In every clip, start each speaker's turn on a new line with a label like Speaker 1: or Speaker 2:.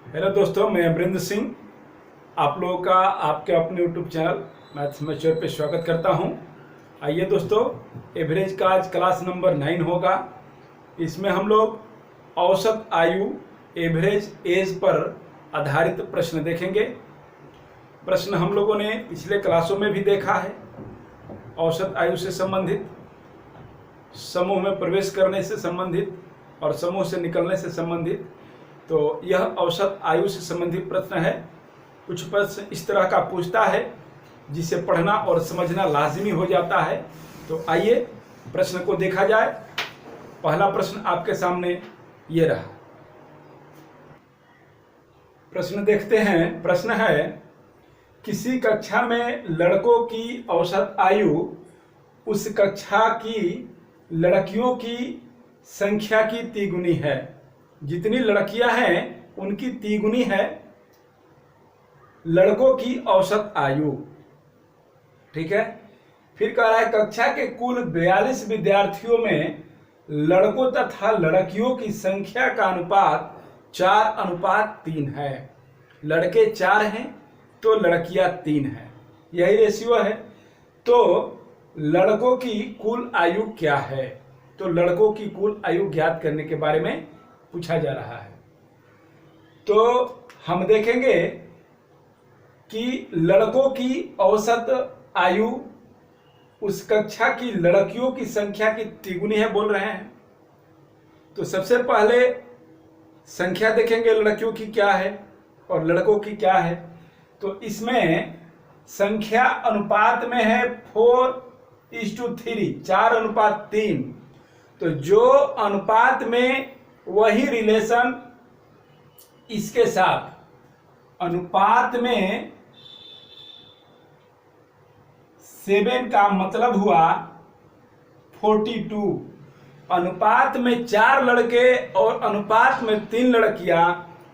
Speaker 1: Hello दोस्तों, मैं अमरिंदर सिंह आप लोगों का आपके अपने यूट्यूब चैनल मैथ्स मैच्योर पे स्वागत करता हूं। आइए दोस्तों, एवरेज का आज क्लास नंबर 9 होगा। इसमें हम लोग औसत आयु एवरेज एज पर आधारित प्रश्न देखेंगे। प्रश्न हम लोगों ने पिछले क्लासों में भी देखा है। औसत आयु से संबंधित, समूह में प्रवेश करने से संबंधित और समूह से निकलने से संबंधित। तो यह औसत आयु से संबंधित प्रश्न है। कुछ प्रश्न इस तरह का पूछता है जिसे पढ़ना और समझना लाजिमी हो जाता है। तो आइए प्रश्न को देखा जाए। पहला प्रश्न आपके सामने ये रहा। प्रश्न देखते हैं। प्रश्न है, किसी कक्षा में लड़कों की औसत आयु उस कक्षा की लड़कियों की संख्या की तिगुनी है। जितनी लड़कियां हैं उनकी तिगुनी है लड़कों की औसत आयु। ठीक है। फिर कह रहा है, कक्षा के कुल 42 विद्यार्थियों में लड़कों तथा लड़कियों की संख्या का अनुपात 4:3 है। लड़के 4 हैं तो लड़कियां 3 हैं, यही रेशियो है। तो लड़कों की कुल आयु क्या है? तो लड़कों की कुल आयु ज्ञात करने के बारे में पूछा जा रहा है। तो हम देखेंगे कि लड़कों की औसत आयु उस कक्षा की लड़कियों की संख्या की तिगुनी है बोल रहे हैं। तो सबसे पहले संख्या देखेंगे लड़कियों की क्या है और लड़कों की क्या है। तो इसमें संख्या अनुपात में है 4:3, 4:3। तो जो अनुपात में वही रिलेशन इसके साथ, अनुपात में 7 का मतलब हुआ 42। अनुपात में 4 लड़के और अनुपात में 3 लड़कियां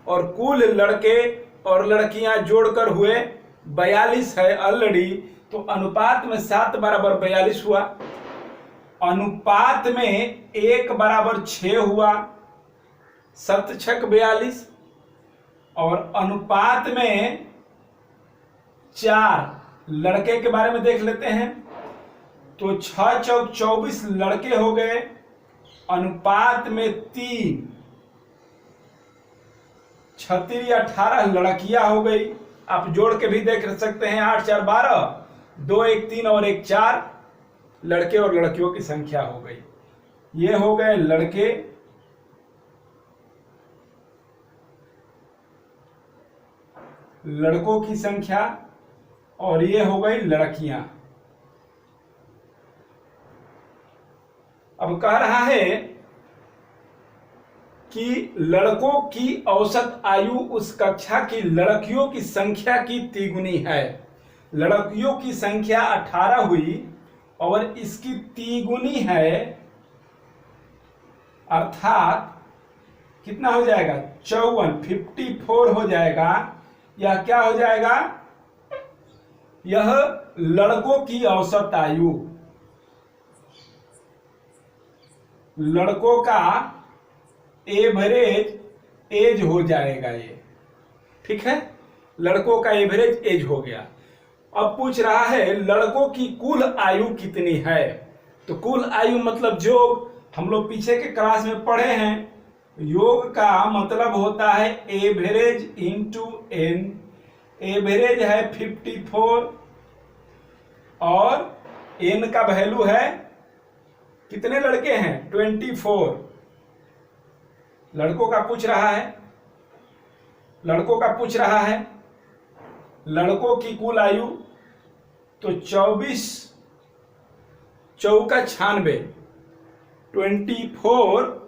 Speaker 1: और कुल लड़के और लड़कियां जोड़कर हुए 42 है ऑलरेडी। तो अनुपात में 7 बराबर 42 हुआ। अनुपात में 1 बराबर 6 हुआ, 7 छक 42। और अनुपात में 4 लड़के के बारे में देख लेते हैं। तो 6 चौक 24 लड़के हो गए। अनुपात में 3, 36 या 18 लड़कियां हो गई। आप जोड़ के भी देख सकते हैं। 8 4 12, 2 1 3 और 1 4 लड़के और लड़कियों की संख्या हो गई। ये हो गए लड़के, लड़कों की संख्या, और ये हो गई लड़कियां। अब कह रहा है कि लड़कों की औसत आयु उस कक्षा की लड़कियों की संख्या की तिगुनी है। लड़कियों की संख्या 18 हुई और इसकी तिगुनी है, अर्थात कितना हो जाएगा? 54 हो जाएगा। यह क्या हो जाएगा? यह लड़कों की औसत आयु, लड़कों का एवरेज एज हो जाएगा ये। ठीक है, लड़कों का एवरेज एज हो गया। अब पूछ रहा है लड़कों की कुल आयु कितनी है। तो कुल आयु मतलब जो हम लोग पीछे के क्लास में पढ़े हैं, योग का मतलब होता है एवरेज इंटू एन। एवरेज है 54 और एन का वैल्यू है, कितने लड़के हैं? 24। लड़कों का पूछ रहा है, लड़कों का पूछ रहा है लड़कों की कुल आयु। तो 24 चौका 96, 24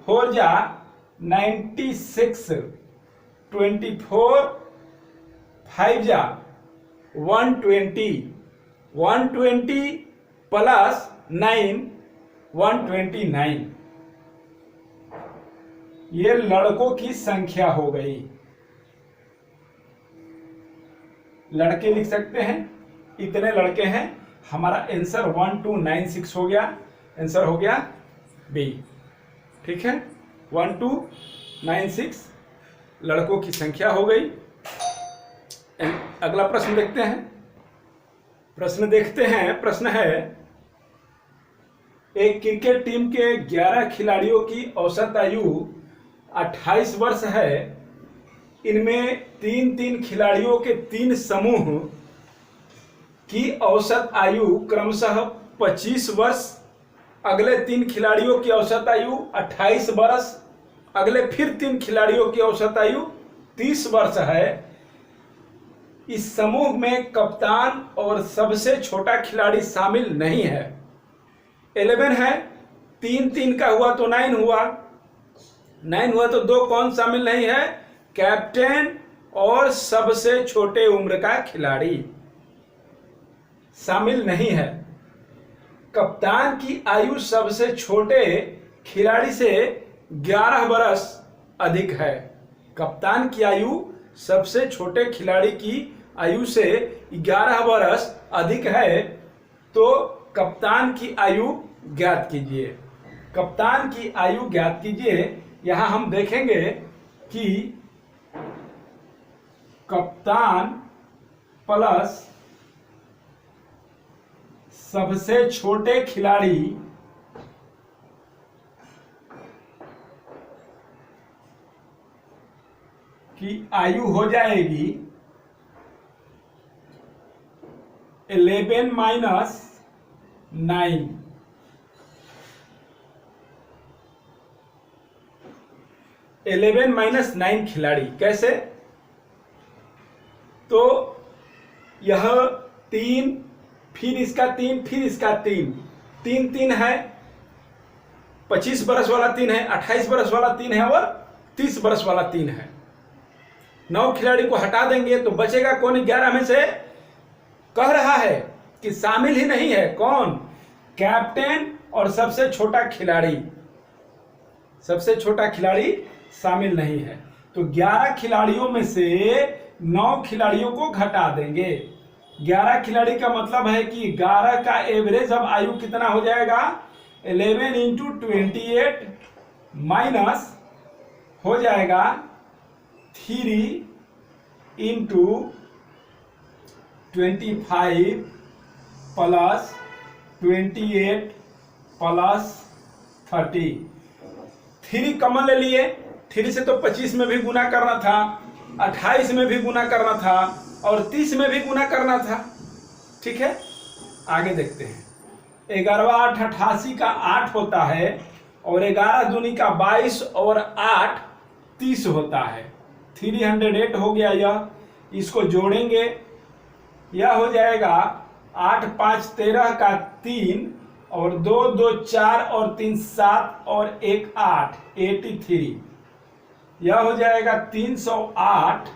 Speaker 1: 4 जा 96, 24 5 जा 120, 120 प्लस 9 129। ये लड़कों की संख्या हो गई। लड़के लिख सकते हैं, इतने लड़के हैं। हमारा आंसर 1296 हो गया। आंसर हो गया बी। ठीक है, 1296 लड़कों की संख्या हो गई। अगला प्रश्न देखते हैं। प्रश्न है, एक क्रिकेट टीम के 11 खिलाड़ियों की औसत आयु 28 वर्ष है। इनमें 3 खिलाड़ियों के 3 समूह की औसत आयु क्रमशः 25 वर्ष, अगले 3 खिलाड़ियों की औसत आयु 28 वर्ष, अगले फिर 3 खिलाड़ियों की औसत आयु 30 वर्ष है। इस समूह में कप्तान और सबसे छोटा खिलाड़ी शामिल नहीं है। 11 है, 3 का हुआ तो 9 हुआ, 9 हुआ तो 2 कौन शामिल नहीं है? कैप्टन और सबसे छोटे उम्र का खिलाड़ी शामिल नहीं है। कप्तान की आयु सबसे छोटे खिलाड़ी से 11 वर्ष अधिक है। कप्तान की आयु सबसे छोटे खिलाड़ी की आयु से 11 वर्ष अधिक है, तो कप्तान की आयु ज्ञात कीजिए। कप्तान की आयु ज्ञात कीजिए। यहां हम देखेंगे कि कप्तान प्लस सबसे छोटे खिलाड़ी की आयु हो जाएगी 11 माइनस 9। 11 माइनस 9 खिलाड़ी कैसे? तो यह 3, फिर इसका 3, फिर इसका 3, 3 है, 25 बरस वाला 3 है, 28 बरस वाला 3 है और 30 बरस वाला 3 है। 9 खिलाड़ी को हटा देंगे तो बचेगा कौन? 11 में से कह रहा है कि शामिल ही नहीं है। कौन? कैप्टन और सबसे छोटा खिलाड़ी। सबसे छोटा खिलाड़ी शामिल नहीं है। तो 11 खिलाड़ियों में से 9 खिलाड़ियों को घटा देंगे। 11 खिलाड़ी का मतलब है कि 11 का एवरेज अब आयु कितना हो जाएगा? 11 इंटू 28 माइनस हो जाएगा 3 इंटू 25 प्लस 28 प्लस 30। 3 कॉमन ले लिए। 3 से तो 25 में भी गुना करना था, 28 में भी गुना करना था और 30 में भी गुना करना था। ठीक है, आगे देखते हैं। 11 8 88 का 8 होता है और 11 दूनी का 22 और 8 30 होता है। 308 हो गया। यह इसको जोड़ेंगे, यह हो जाएगा 8 5 13 का 3 और 2 2 4 और 3 7 और 1 8 83। यह हो जाएगा 308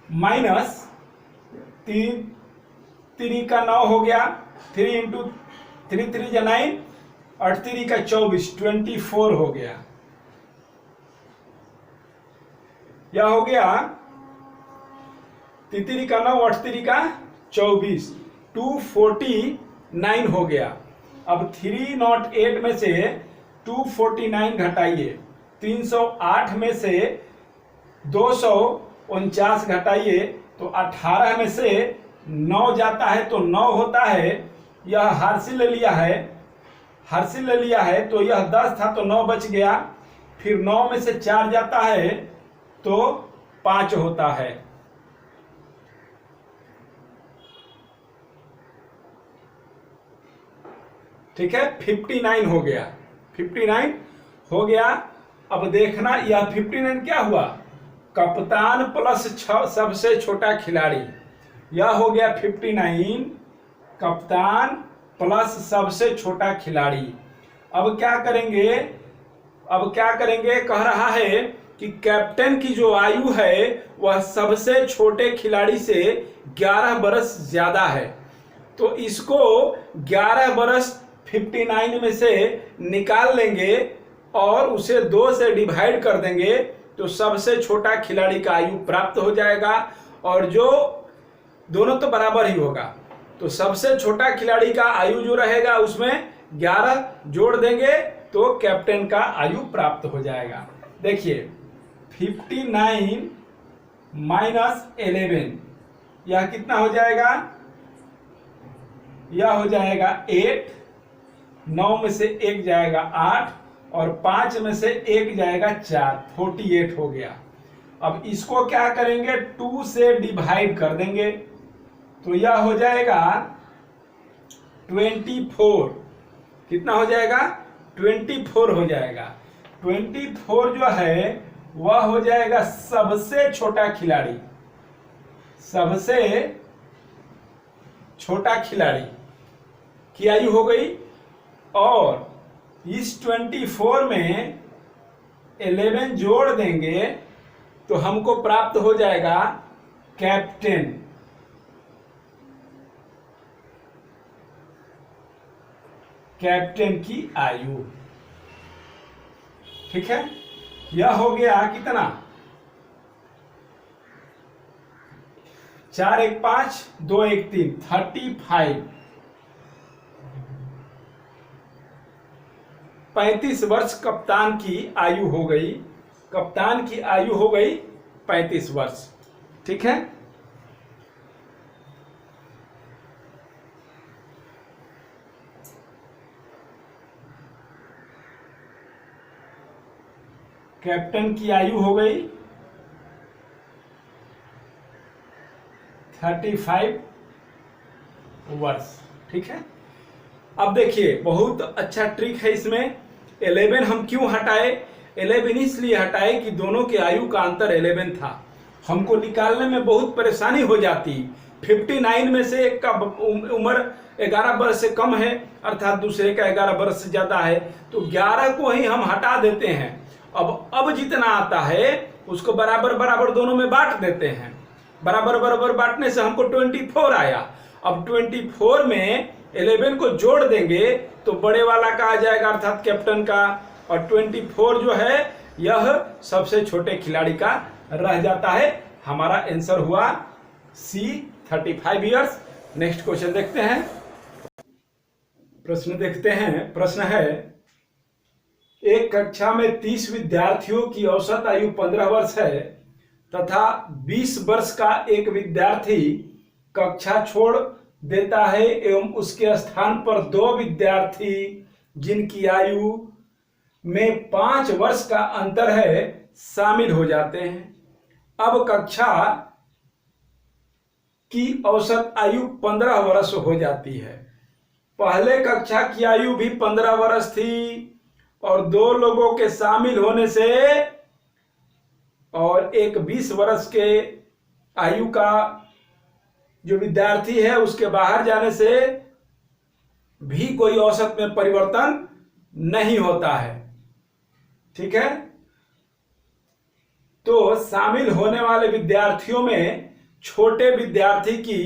Speaker 1: माइनस 3 का 9 हो गया। 3 इंटू 3 3 जा 9 और 3 का 24 24 हो गया। यह हो गया 3 का 9 और 3 का 24 249 हो गया। अब 308 में से 249 घटाइए, 308 में से 249 घटाइए तो 18 में से 9 जाता है तो 9 होता है। यह हासिल ले लिया है, हासिल ले लिया है तो यह 10 था तो 9 बच गया। फिर 9 में से 4 जाता है तो 5 होता है। ठीक है, 59 हो गया। 59 हो गया। अब देखना यह 59 क्या हुआ? कप्तान प्लस सबसे छोटा खिलाड़ी। यह हो गया 59 कप्तान प्लस सबसे छोटा खिलाड़ी। अब क्या करेंगे? अब क्या करेंगे? कह रहा है कि कैप्टन की जो आयु है वह सबसे छोटे खिलाड़ी से 11 बरस ज्यादा है। तो इसको 11 बरस 59 में से निकाल लेंगे और उसे 2 से डिवाइड कर देंगे तो सबसे छोटा खिलाड़ी का आयु प्राप्त हो जाएगा। और जो दोनों तो बराबर ही होगा तो सबसे छोटा खिलाड़ी का आयु जो रहेगा उसमें 11 जोड़ देंगे तो कैप्टन का आयु प्राप्त हो जाएगा। देखिए 59 माइनस 11, यह कितना हो जाएगा? यह हो जाएगा 8, 9 में से 1 जाएगा 8 और 5 में से 1 जाएगा 4, 48 हो गया। अब इसको क्या करेंगे? 2 से डिवाइड कर देंगे तो यह हो जाएगा 24। कितना हो जाएगा? 24 हो जाएगा। 24 जो है वह हो जाएगा सबसे छोटा खिलाड़ी, सबसे छोटा खिलाड़ी की आयु हो गई। और इस 24 में 11 जोड़ देंगे तो हमको प्राप्त हो जाएगा कैप्टन। कैप्टन की आयु, ठीक है। यह हो गया कितना? 4 1 5 2 1 3, 35। 35 वर्ष कप्तान की आयु हो गई। कप्तान की आयु हो गई 35 वर्ष, ठीक है। कैप्टन की आयु हो गई 35 वर्ष, ठीक है। अब देखिए बहुत अच्छा ट्रिक है इसमें। 11 हम क्यों हटाए? 11 इसलिए हटाए कि दोनों के आयु का अंतर 11 था। हमको निकालने में बहुत परेशानी हो जाती। 59 में से एक का उम्र 11 वर्ष से कम है, अर्थात दूसरे का 11 वर्ष से ज्यादा है, तो 11 को ही हम हटा देते हैं। अब जितना आता है उसको बराबर बराबर दोनों में बांट देते हैं। बराबर बराबर बांटने से हमको 24 आया। अब 24 में 11 को जोड़ देंगे तो बड़े वाला का आ जाएगा, अर्थात कैप्टन का। और 24 जो है यह सबसे छोटे खिलाड़ी का रह जाता है। हमारा आंसर हुआ सी, 35 इयर्स। नेक्स्ट क्वेश्चन देखते हैं। प्रश्न देखते हैं। प्रश्न है, एक कक्षा में 30 विद्यार्थियों की औसत आयु 15 वर्ष है तथा 20 वर्ष का एक विद्यार्थी कक्षा छोड़ देता है एवं उसके स्थान पर 2 विद्यार्थी जिनकी आयु में 5 वर्ष का अंतर है शामिल हो जाते हैं। अब कक्षा की औसत आयु 15 वर्ष हो जाती है। पहले कक्षा की आयु भी 15 वर्ष थी और 2 लोगों के शामिल होने से और एक 20 वर्ष के आयु का जो विद्यार्थी है उसके बाहर जाने से भी कोई औसत में परिवर्तन नहीं होता है, ठीक है। तो शामिल होने वाले विद्यार्थियों में छोटे विद्यार्थी की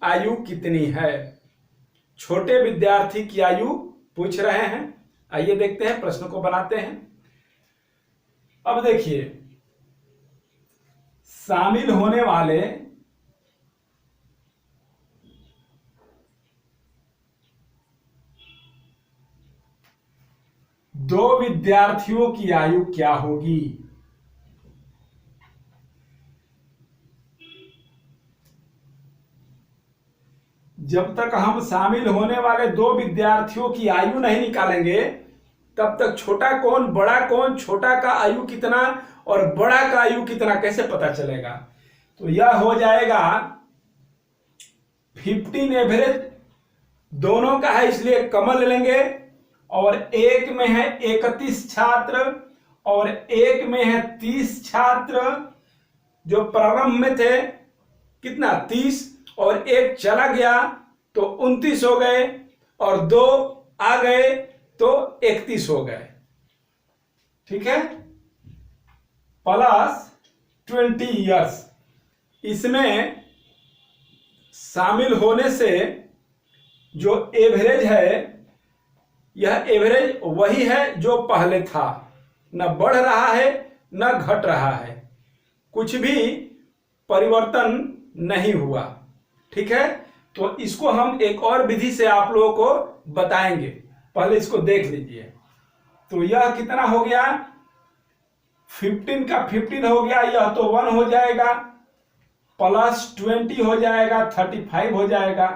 Speaker 1: आयु कितनी है? छोटे विद्यार्थी की आयु पूछ रहे हैं। आइए देखते हैं, प्रश्न को बनाते हैं। अब देखिए, शामिल होने वाले दो विद्यार्थियों की आयु क्या होगी? जब तक हम शामिल होने वाले 2 विद्यार्थियों की आयु नहीं निकालेंगे तब तक छोटा कौन बड़ा कौन, छोटा का आयु कितना और बड़ा का आयु कितना कैसे पता चलेगा? तो यह हो जाएगा 15 एवरेज दोनों का है इसलिए कमल लेंगे। और एक में है 31 छात्र और एक में है 30 छात्र। जो प्रारंभ में थे कितना 30 और एक चला गया तो 29 हो गए और 2 आ गए तो 31 हो गए, ठीक है। Plus 20 years. इसमें शामिल होने से जो एवरेज है यह एवरेज वही है जो पहले था, न बढ़ रहा है न घट रहा है, कुछ भी परिवर्तन नहीं हुआ, ठीक है। तो इसको हम एक और विधि से आप लोगों को बताएंगे, पहले इसको देख लीजिए। तो यह कितना हो गया 15 का 15 हो गया, यह तो 1 हो जाएगा, प्लस 20 हो जाएगा, 35 हो जाएगा।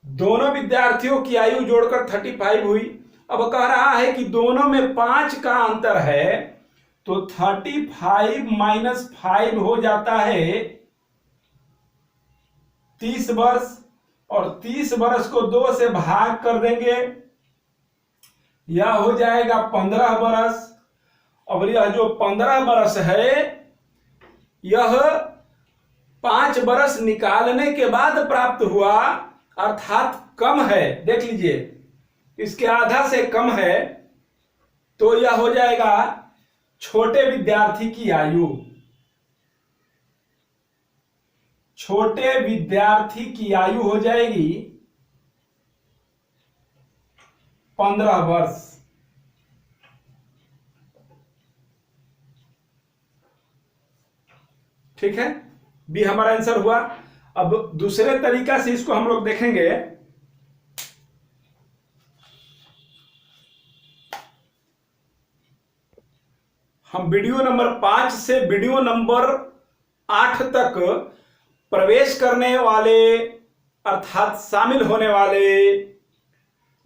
Speaker 1: दोनों विद्यार्थियों की आयु जोड़कर 35 हुई। अब कह रहा है कि दोनों में 5 का अंतर है, तो 35 माइनस 5 हो जाता है 30 वर्ष, और 30 वर्ष को 2 से भाग कर देंगे, यह हो जाएगा 15 वर्ष। और यह जो 15 वर्ष है, यह 5 वर्ष निकालने के बाद प्राप्त हुआ, अर्थात कम है। देख लीजिए, इसके आधा से कम है, तो यह हो जाएगा छोटे विद्यार्थी की आयु। छोटे विद्यार्थी की आयु हो जाएगी 15 वर्ष। ठीक है, बी हमारा आंसर हुआ। अब दूसरे तरीका से इसको हम लोग देखेंगे। हम वीडियो नंबर 5 से वीडियो नंबर 8 तक प्रवेश करने वाले, अर्थात शामिल होने वाले,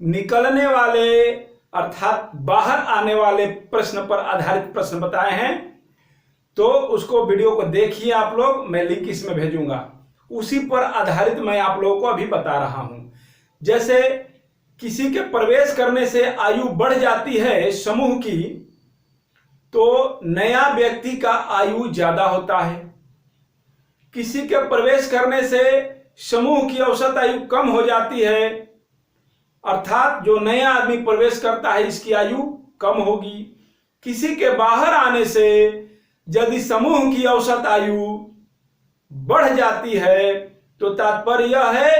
Speaker 1: निकलने वाले अर्थात बाहर आने वाले प्रश्न पर आधारित प्रश्न बताए हैं। तो उसको वीडियो को देखिए आप लोग, मैं लिंक इसमें भेजूंगा, उसी पर आधारित मैं आप लोगों को अभी बता रहा हूं। जैसे किसी के प्रवेश करने से आयु बढ़ जाती है समूह की, तो नया व्यक्ति का आयु ज्यादा होता है। किसी के प्रवेश करने से समूह की औसत आयु कम हो जाती है, अर्थात जो नया आदमी प्रवेश करता है इसकी आयु कम होगी। किसी के बाहर आने से यदि समूह की औसत आयु बढ़ जाती है, तो तात्पर्य यह है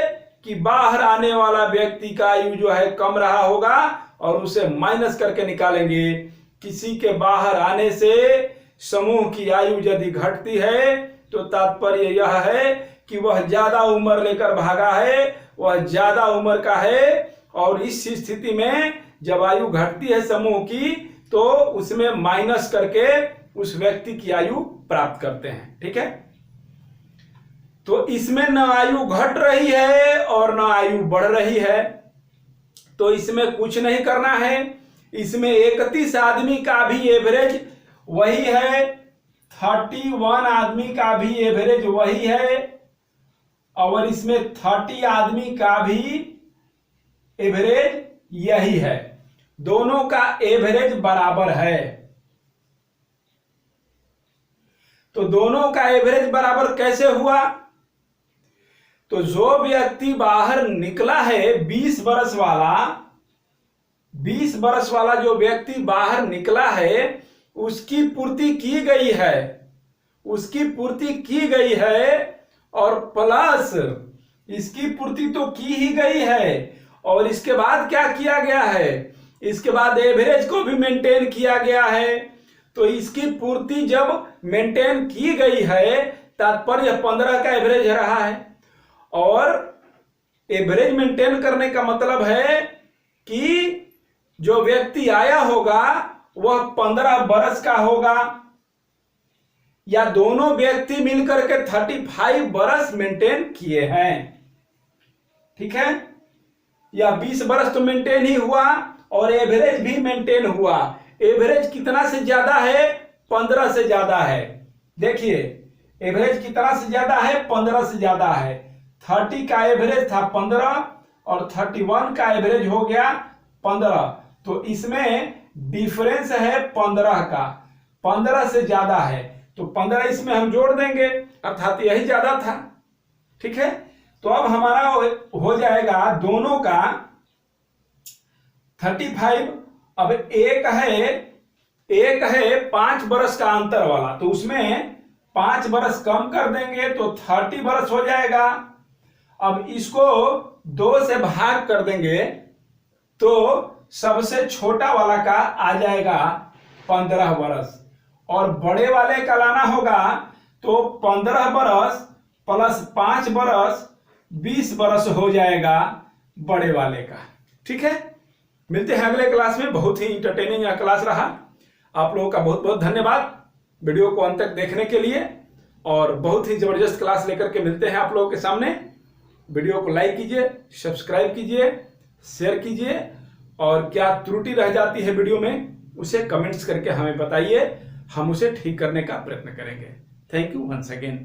Speaker 1: कि बाहर आने वाला व्यक्ति का आयु जो है कम रहा होगा, और उसे माइनस करके निकालेंगे। किसी के बाहर आने से समूह की आयु यदि घटती है, तो तात्पर्य यह है कि वह ज्यादा उम्र लेकर भागा है, वह ज्यादा उम्र का है। और इस स्थिति में जब आयु घटती है समूह की, तो उसमें माइनस करके उस व्यक्ति की आयु प्राप्त करते हैं। ठीक है, तो इसमें न आयु घट रही है और न आयु बढ़ रही है, तो इसमें कुछ नहीं करना है। इसमें 31 आदमी का भी एवरेज वही है, 31 आदमी का भी एवरेज वही है, और इसमें 30 आदमी का भी एवरेज यही है। दोनों का एवरेज बराबर है। तो दोनों का एवरेज बराबर कैसे हुआ? तो जो व्यक्ति बाहर निकला है 20 वर्ष वाला, 20 वर्ष वाला जो व्यक्ति बाहर निकला है, उसकी पूर्ति की गई है, उसकी पूर्ति की गई है, और प्लस इसकी पूर्ति तो की ही गई है, और इसके बाद क्या किया गया है? इसके बाद एवरेज को भी मेंटेन किया गया है। तो इसकी पूर्ति जब मेंटेन की गई है, तात्पर्य 15 का एवरेज रहा है। और एवरेज मेंटेन करने का मतलब है कि जो व्यक्ति आया होगा वह 15 वर्ष का होगा, या दोनों व्यक्ति मिलकर के 35 वर्ष मेंटेन किए हैं। ठीक है, या 20 वर्ष तो मेंटेन ही हुआ, और एवरेज भी मेंटेन हुआ। एवरेज कितना से ज्यादा है? 15 से ज्यादा है। देखिए, एवरेज कितना से ज्यादा है? 15 से ज्यादा है। 30 का एवरेज था 15, और 31 का एवरेज हो गया 15। तो इसमें डिफरेंस है 15 का, 15 से ज्यादा है, तो 15 इसमें हम जोड़ देंगे, अर्थात यही ज्यादा था। ठीक है, तो अब हमारा हो जाएगा दोनों का 35। अब एक है 5 वर्ष का अंतर वाला, तो उसमें 5 वर्ष कम कर देंगे तो 30 वर्ष हो जाएगा। अब इसको 2 से भाग कर देंगे, तो सबसे छोटा वाला का आ जाएगा 15 वर्ष, और बड़े वाले का लाना होगा, तो 15 वर्ष प्लस 5 वर्ष 20 वर्ष हो जाएगा बड़े वाले का। ठीक है, मिलते हैं अगले क्लास में। बहुत ही इंटरटेनिंग क्लास रहा। आप लोगों का बहुत बहुत धन्यवाद वीडियो को अंत तक देखने के लिए, और बहुत ही जबरदस्त क्लास लेकर के मिलते हैं आप लोगों के सामने। वीडियो को लाइक कीजिए, सब्सक्राइब कीजिए, शेयर कीजिए, और क्या त्रुटि रह जाती है वीडियो में उसे कमेंट्स करके हमें बताइए, हम उसे ठीक करने का प्रयत्न करेंगे। Thank you once again.